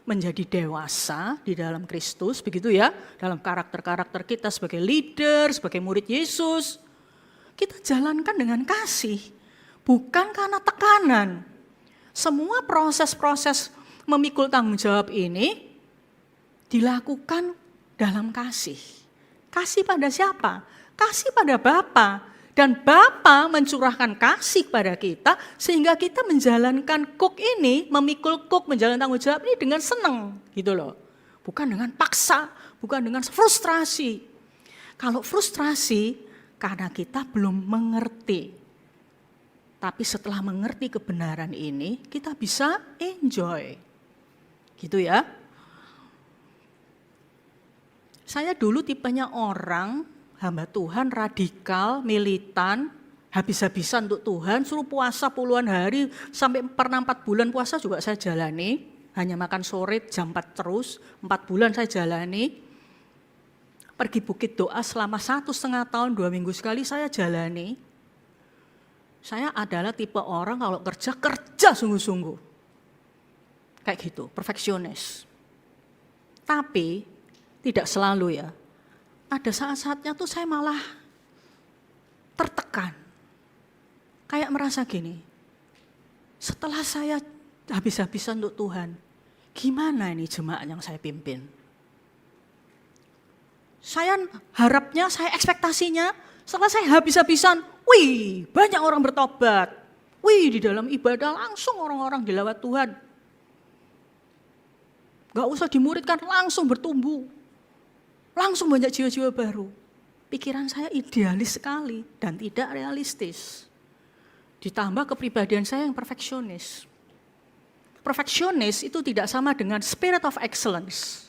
menjadi dewasa di dalam Kristus, begitu ya, dalam karakter-karakter kita sebagai leader, sebagai murid Yesus. Kita jalankan dengan kasih, bukan karena tekanan. Semua proses-proses memikul tanggung jawab ini dilakukan dalam kasih. Kasih pada siapa? Kasih pada Bapa. Dan Bapa mencurahkan kasih pada kita sehingga kita menjalankan Cook ini, memikul Cook, menjalankan tanggung jawab ini dengan senang gitu loh. Bukan dengan paksa, bukan dengan frustrasi. Kalau frustrasi karena kita belum mengerti. Tapi setelah mengerti kebenaran ini, kita bisa enjoy. Gitu ya. Saya dulu tipenya orang hamba Tuhan radikal, militan, habis-habisan untuk Tuhan, suruh puasa puluhan hari, sampai pernah 4 bulan puasa juga saya jalani, hanya makan sore jam 4 terus, 4 bulan saya jalani. Pergi bukit doa selama 1,5 tahun, 2 minggu sekali saya jalani. Saya adalah tipe orang kalau kerja sungguh-sungguh. Kayak gitu, perfeksionis. Tapi tidak selalu ya. Ada saat-saatnya tuh saya malah tertekan. Kayak merasa gini, setelah saya habis-habisan untuk Tuhan, gimana ini jemaat yang saya pimpin? Saya harapnya, saya ekspektasinya, setelah saya habis-habisan, wih banyak orang bertobat. Wih di dalam ibadah langsung orang-orang dilawat Tuhan. Gak usah dimuridkan, langsung bertumbuh. Langsung banyak jiwa-jiwa baru. Pikiran saya idealis sekali dan tidak realistis. Ditambah kepribadian saya yang perfeksionis. Perfeksionis itu tidak sama dengan spirit of excellence.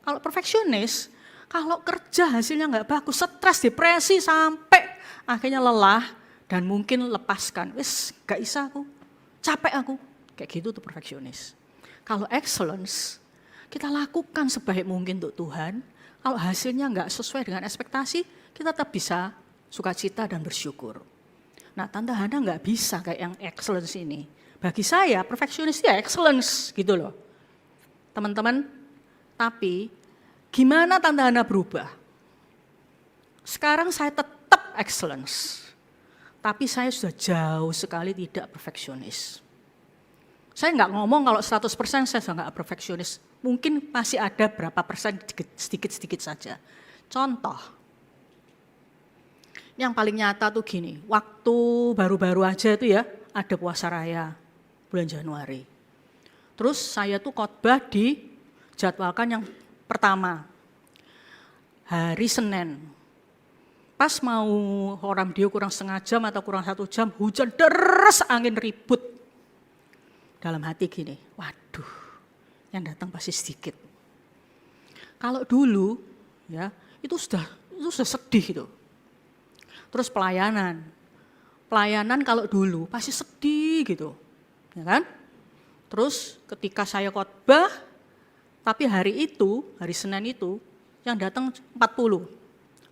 Kalau perfeksionis, kalau kerja hasilnya nggak bagus, stres, depresi, sampai akhirnya lelah dan mungkin lepaskan. Wis gak bisa aku, capek aku. Kayak gitu tuh perfeksionis. Kalau excellence, kita lakukan sebaik mungkin untuk Tuhan. Kalau hasilnya nggak sesuai dengan ekspektasi, kita tetap bisa sukacita dan bersyukur. Nah, Tante Hana nggak bisa kayak yang excellence ini. Bagi saya, perfeksionis ya excellence gitu loh. Teman-teman, tapi gimana Tante Hana berubah? Sekarang saya tetap excellence. Tapi saya sudah jauh sekali tidak perfeksionis. Saya nggak ngomong kalau 100% saya sudah nggak perfeksionis. Mungkin masih ada berapa persen sedikit-sedikit saja. Contoh, yang paling nyata tuh gini, waktu baru-baru aja itu ya, ada puasa raya bulan Januari. Terus saya tuh khotbah dijadwalkan yang pertama, hari Senin. Pas mau orang dia kurang setengah jam atau kurang 1 jam, hujan deres, angin ribut. Dalam hati gini, waduh, yang datang pasti sedikit. Kalau dulu, ya itu sudah sedih itu. Terus pelayanan kalau dulu pasti sedih gitu, ya kan? Terus ketika saya khotbah, tapi hari Senin itu yang datang 40,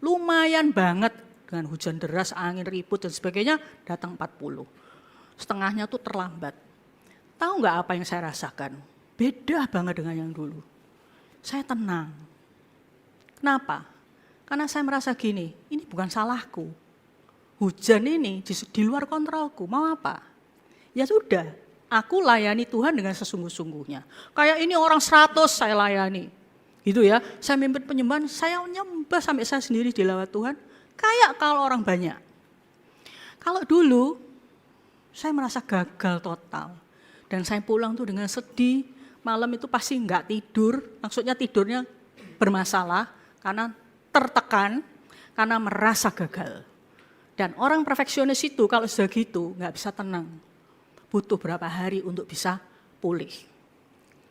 lumayan banget dengan hujan deras, angin ribut dan sebagainya, datang 40. Setengahnya tuh terlambat. Tahu nggak apa yang saya rasakan? Beda banget dengan yang dulu. Saya tenang. Kenapa? Karena saya merasa gini, ini bukan salahku. Hujan ini di luar kontrolku, mau apa? Ya sudah, aku layani Tuhan dengan sesungguh-sungguhnya. Kayak ini orang 100 saya layani. Gitu ya, saya mimpin penyembahan, saya nyembah sampai saya sendiri dilawat Tuhan. Kayak kalau orang banyak. Kalau dulu, saya merasa gagal total. Dan saya pulang tuh dengan sedih, malam itu pasti nggak tidur, maksudnya tidurnya bermasalah karena tertekan, karena merasa gagal. Dan orang perfeksionis itu kalau sudah gitu nggak bisa tenang, butuh berapa hari untuk bisa pulih.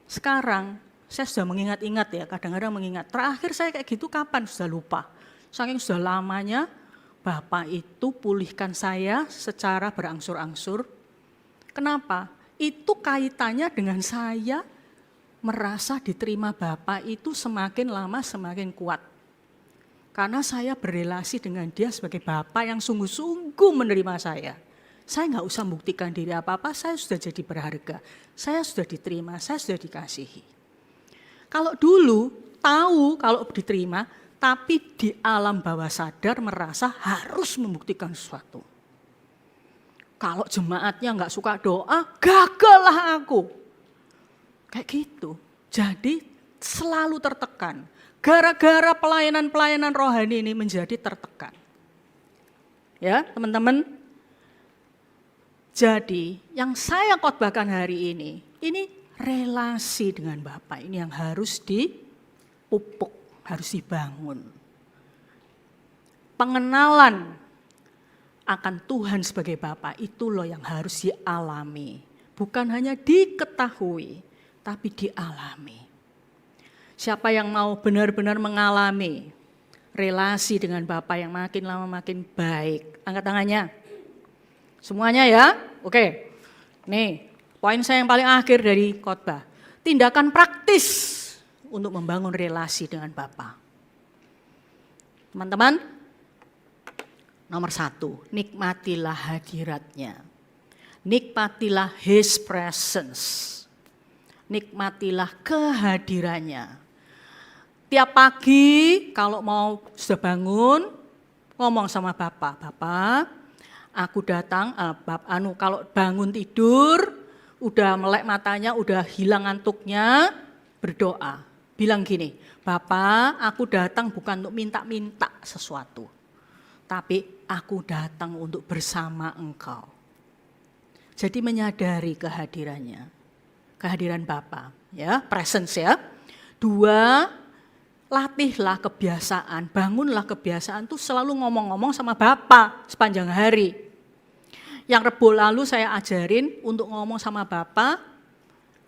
Sekarang saya sudah mengingat-ingat ya, kadang-kadang mengingat, terakhir saya kayak gitu kapan, sudah lupa. Saking sudah lamanya Bapak itu pulihkan saya secara berangsur-angsur. Kenapa? Itu kaitannya dengan saya merasa diterima Bapak itu semakin lama semakin kuat. Karena saya berrelasi dengan dia sebagai Bapak yang sungguh-sungguh menerima saya. Saya nggak usah membuktikan diri apa-apa, saya sudah jadi berharga. Saya sudah diterima, saya sudah dikasihi. Kalau dulu tahu kalau diterima, tapi di alam bawah sadar merasa harus membuktikan sesuatu. Kalau jemaatnya nggak suka doa, gagal lah aku. Kayak gitu. Jadi selalu tertekan. Gara-gara pelayanan-pelayanan rohani ini menjadi tertekan. Ya teman-teman. Jadi yang saya khotbahkan hari ini relasi dengan Bapak ini yang harus dipupuk, harus dibangun. Pengenalan akan Tuhan sebagai Bapa itu loh yang harus dialami. Bukan hanya diketahui, tapi dialami. Siapa yang mau benar-benar mengalami relasi dengan Bapa yang makin lama makin baik. Angkat tangannya. Semuanya ya? Oke. Nih, poin saya yang paling akhir dari khotbah. Tindakan praktis untuk membangun relasi dengan Bapa. Teman-teman, nomor 1, nikmatilah hadiratnya. Nikmatilah His presence. Nikmatilah kehadirannya. Tiap pagi kalau mau sudah bangun, ngomong sama Bapak, Bapak, aku datang, kalau bangun tidur, udah melek matanya, udah hilang ngantuknya, berdoa. Bilang gini, Bapak, aku datang bukan untuk minta-minta sesuatu, tapi aku datang untuk bersama Engkau. Jadi menyadari kehadirannya, kehadiran Bapa, ya, presence ya. 2, latihlah kebiasaan, bangunlah kebiasaan tuh selalu ngomong-ngomong sama Bapa sepanjang hari. Yang Rebo lalu saya ajarin untuk ngomong sama Bapa,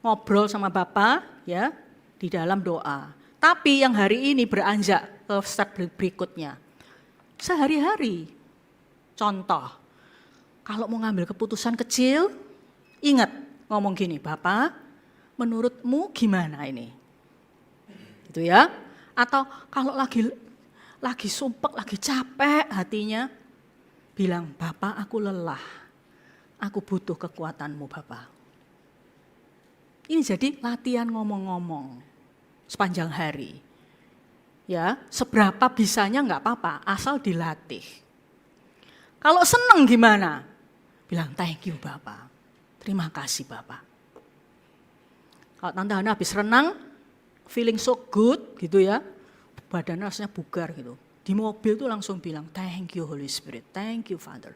ngobrol sama Bapa ya di dalam doa. Tapi yang hari ini beranjak ke step berikutnya. Sehari-hari, contoh, kalau mau ngambil keputusan kecil, ingat ngomong gini, Bapa, menurutmu gimana ini? Gitu ya. Atau kalau lagi sumpek, lagi capek hatinya, bilang, Bapak aku lelah, aku butuh kekuatanmu Bapak. Ini jadi latihan ngomong-ngomong sepanjang hari. Ya, seberapa bisanya enggak apa-apa, asal dilatih. Kalau seneng gimana? Bilang thank you Bapak, terima kasih Bapak. Kalau Tante Hana habis renang, feeling so good gitu ya, badannya rasanya bugar gitu. Di mobil tuh langsung bilang, thank you Holy Spirit, thank you Father.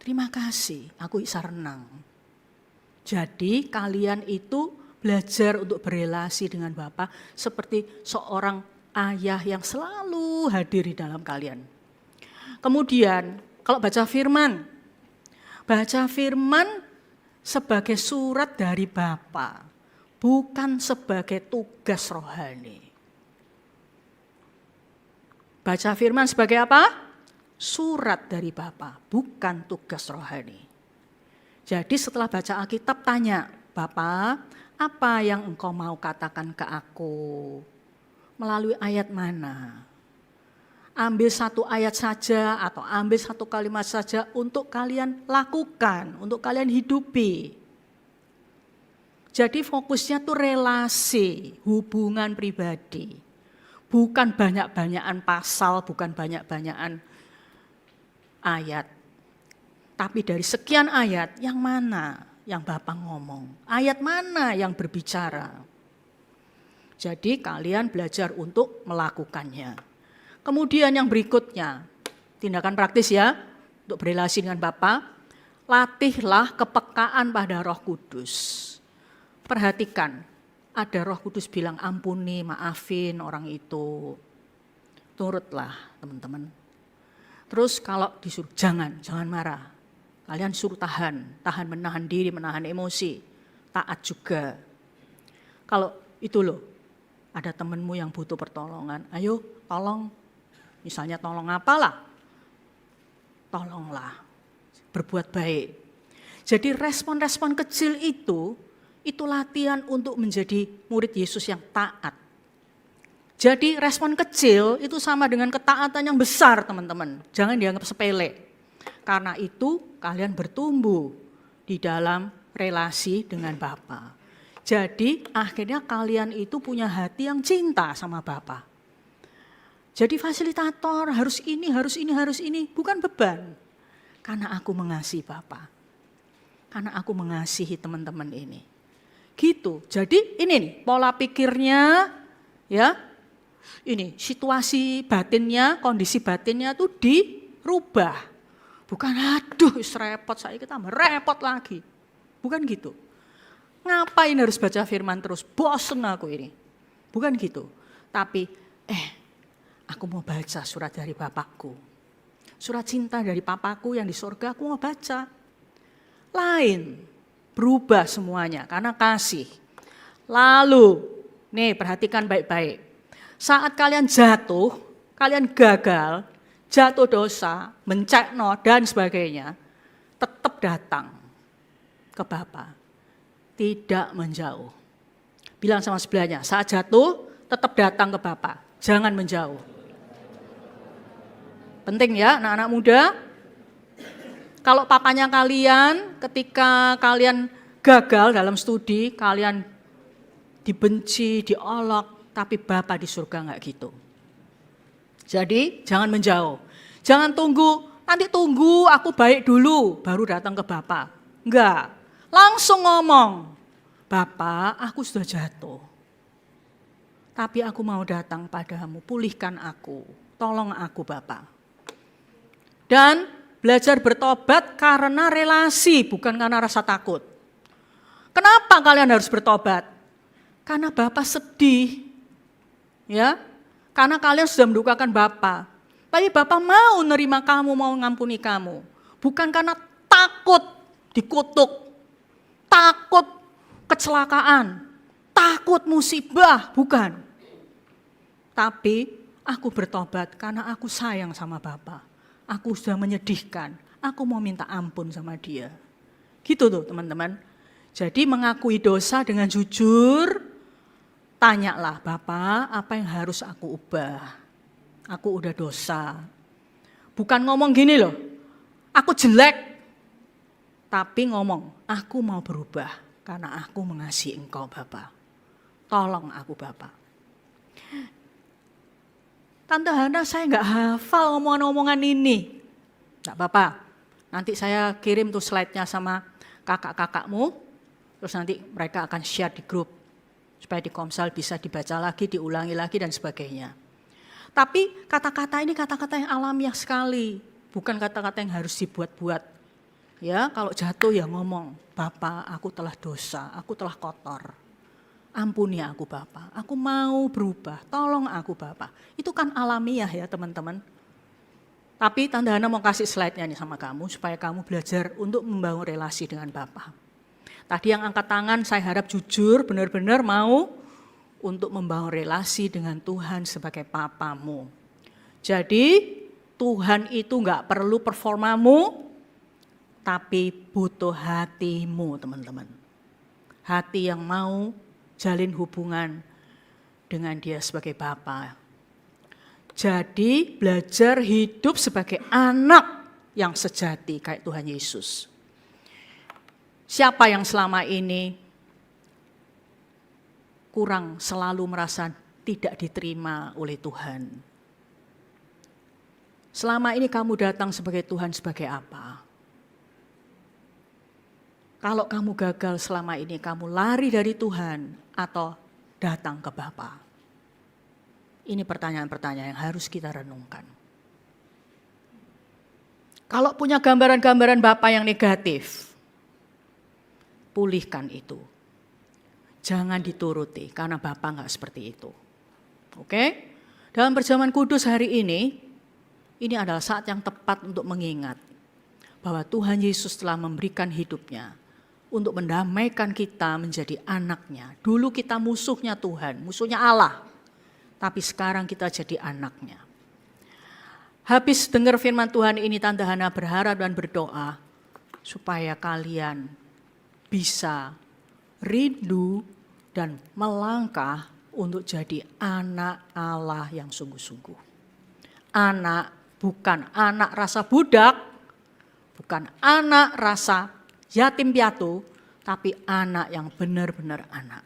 Terima kasih, aku bisa renang. Jadi kalian itu belajar untuk berelasi dengan Bapa seperti seorang ayah yang selalu hadir di dalam kalian. Kemudian kalau baca firman sebagai surat dari Bapa, bukan sebagai tugas rohani. Baca firman sebagai apa? Surat dari Bapa, bukan tugas rohani. Jadi setelah baca Alkitab tanya, Bapa, apa yang engkau mau katakan ke aku? Melalui ayat mana? Ambil satu ayat saja atau ambil satu kalimat saja untuk kalian lakukan, untuk kalian hidupi. Jadi fokusnya tuh relasi, hubungan pribadi. Bukan banyak-banyakan pasal, bukan banyak-banyakan ayat. Tapi dari sekian ayat, yang mana yang Bapak ngomong? Ayat mana yang berbicara? Jadi kalian belajar untuk melakukannya. Kemudian yang berikutnya, tindakan praktis ya, untuk berelasi dengan Bapa, latihlah kepekaan pada Roh Kudus. Perhatikan, ada Roh Kudus bilang ampuni, maafin orang itu. Turutlah teman-teman. Terus kalau disuruh jangan marah. Kalian suruh tahan menahan diri, menahan emosi. Taat juga. Kalau itu loh, ada temanmu yang butuh pertolongan, ayo tolong. Misalnya tolong apalah? Tolonglah. Berbuat baik. Jadi respon-respon kecil itu latihan untuk menjadi murid Yesus yang taat. Jadi respon kecil itu sama dengan ketaatan yang besar teman-teman. Jangan dianggap sepele. Karena itu kalian bertumbuh di dalam relasi dengan Bapa. Jadi akhirnya kalian itu punya hati yang cinta sama Bapa. Jadi fasilitator harus ini, bukan beban. Karena aku mengasihi Bapa. Karena aku mengasihi teman-teman ini. Gitu. Jadi ini nih pola pikirnya ya. Ini situasi batinnya, kondisi batinnya tuh dirubah. Bukan aduh repot saya kita repot lagi. Bukan gitu. Ngapain harus baca firman terus? Bosen aku ini. Bukan gitu. Tapi aku mau baca surat dari Bapakku. Surat cinta dari Papaku yang di surga aku mau baca. Lain, berubah semuanya karena kasih. Lalu, nih perhatikan baik-baik. Saat kalian jatuh, kalian gagal, jatuh dosa, mencekno dan sebagainya, tetap datang ke Bapa. Tidak menjauh. Bilang sama sebelahnya, saat jatuh tetap datang ke Bapa, jangan menjauh. Penting ya anak-anak muda. Kalau papanya kalian ketika kalian gagal dalam studi, kalian dibenci, diolok, tapi Bapa di surga enggak gitu. Jadi jangan menjauh. Jangan tunggu, nanti tunggu aku baik dulu baru datang ke Bapa. Enggak, langsung ngomong, Bapa aku sudah jatuh. Tapi aku mau datang padamu, pulihkan aku, tolong aku Bapa. Dan belajar bertobat karena relasi, bukan karena rasa takut. Kenapa kalian harus bertobat? Karena Bapa sedih. Ya, karena kalian sudah mendukakan Bapa. Tapi Bapa mau nerima kamu, mau ngampuni kamu. Bukan karena takut dikutuk, takut kecelakaan, takut musibah, bukan. Tapi aku bertobat karena aku sayang sama Bapa. Aku sudah menyedihkan, aku mau minta ampun sama dia. Gitu tuh teman-teman. Jadi mengakui dosa dengan jujur, tanyalah Bapa apa yang harus aku ubah. Aku udah dosa. Bukan ngomong gini loh, aku jelek. Tapi ngomong, aku mau berubah karena aku mengasihi Engkau Bapa. Tolong aku Bapa. Tante Hana saya nggak hafal omongan-omongan ini. Nggak apa-apa, nanti saya kirim tuh slide-nya sama kakak-kakakmu, terus nanti mereka akan share di grup, supaya di Komsel bisa dibaca lagi, diulangi lagi dan sebagainya. Tapi kata-kata ini kata-kata yang alamiah sekali, bukan kata-kata yang harus dibuat-buat. Ya, kalau jatuh ya ngomong, Bapa aku telah dosa, aku telah kotor. Ampuni aku Bapa, aku mau berubah, tolong aku Bapa. Itu kan alamiah ya teman-teman. Tapi Tante Hana mau kasih slide-nya nih sama kamu, supaya kamu belajar untuk membangun relasi dengan Bapa. Tadi yang angkat tangan saya harap jujur, benar-benar mau untuk membangun relasi dengan Tuhan sebagai Papamu. Jadi Tuhan itu enggak perlu performamu, tapi butuh hatimu teman-teman. Hati yang mau jalin hubungan dengan dia sebagai Bapa. Jadi belajar hidup sebagai anak yang sejati kayak Tuhan Yesus. Siapa yang selama ini kurang selalu merasa tidak diterima oleh Tuhan? Selama ini kamu datang sebagai Tuhan sebagai apa? Kalau kamu gagal selama ini, kamu lari dari Tuhan atau datang ke Bapa? Ini pertanyaan-pertanyaan yang harus kita renungkan. Kalau punya gambaran-gambaran Bapa yang negatif, pulihkan itu. Jangan dituruti karena Bapa enggak seperti itu. Oke? Dalam perjamuan kudus hari ini adalah saat yang tepat untuk mengingat bahwa Tuhan Yesus telah memberikan hidupnya untuk mendamaikan kita menjadi anaknya. Dulu kita musuhnya Tuhan, musuhnya Allah. Tapi sekarang kita jadi anaknya. Habis dengar firman Tuhan ini, Tante Hana berharap dan berdoa supaya kalian bisa rindu dan melangkah untuk jadi anak Allah yang sungguh-sungguh. Anak, bukan anak rasa budak, bukan anak rasa yatim piatu, tapi anak yang benar-benar anak.